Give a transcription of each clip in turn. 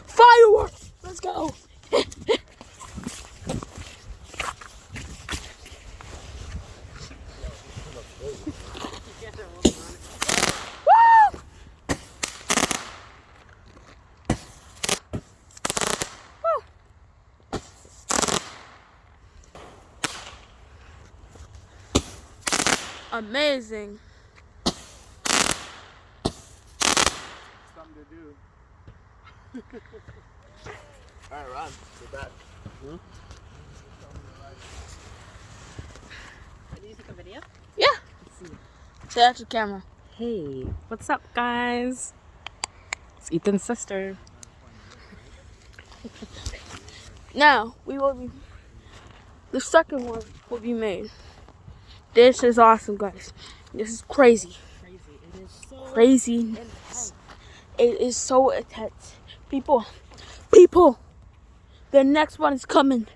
Fireworks! Let's go! Amazing. Something to do. Alright, Ron, we're back. Did you take a video? Yeah. Say that to the camera. Hey, what's up, guys? It's Ethan's sister. Now, the second one will be made. This is awesome, guys. This is crazy. It is so Crazy. intense. It is so intense. People, the next one is coming.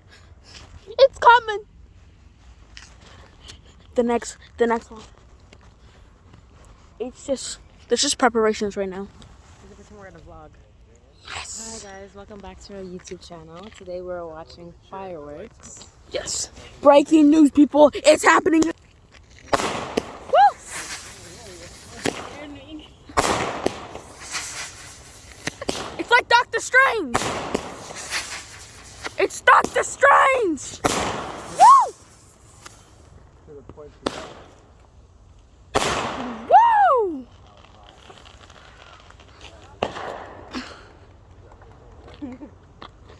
It's coming. The next one. There's just preparations right now. We're in a vlog. Yes. Hi guys, welcome back to our YouTube channel. Today we're watching fireworks. Yes. Breaking news, people. It's happening. Woo! It's like Doctor Strange. It's Doctor Strange. Woo! Woo!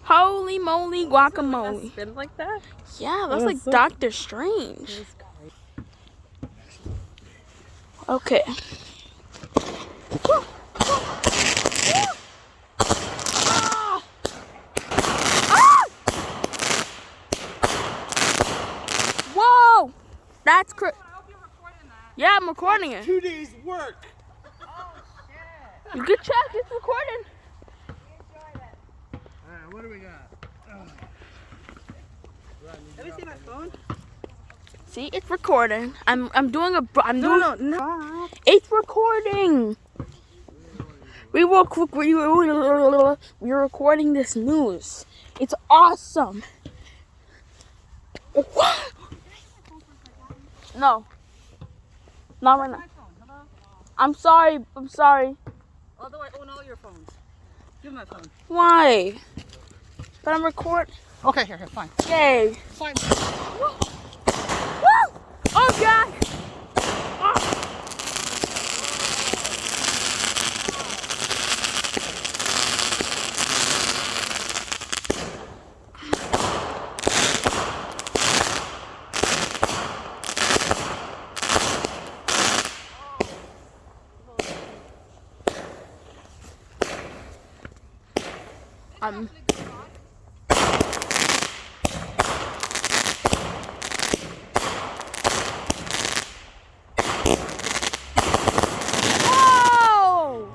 Holy moly guacamole. Spin like that? Yeah, that's Yeah, like so- Doctor Strange. It's crazy. Okay. Whoa! That's crazy. Yeah, I'm recording it. 2 days work. You can check, it's recording. Alright, what do we got? Let me see my phone. See, it's recording. I'm doing. No. It's recording. We're recording this news. It's awesome. No. Not right now. I'm sorry. Although I own all your phones. Give me my phone. Why? But I'm recording. Okay, here, fine. Yay. Fine. Woo! Oh God! Oh!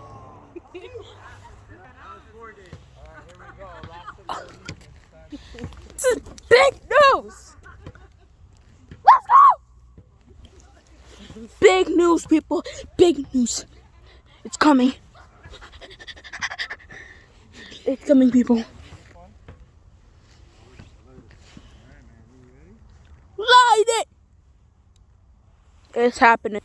This is big news! Let's go! Big news, people. Big news. It's coming. It's coming, people. Light it! It's happening.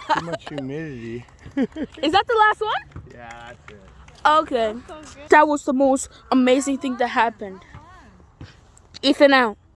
Too much humidity. Is that the last one? Yeah, that's it. Okay. That was the most amazing thing that happened. Ethan out.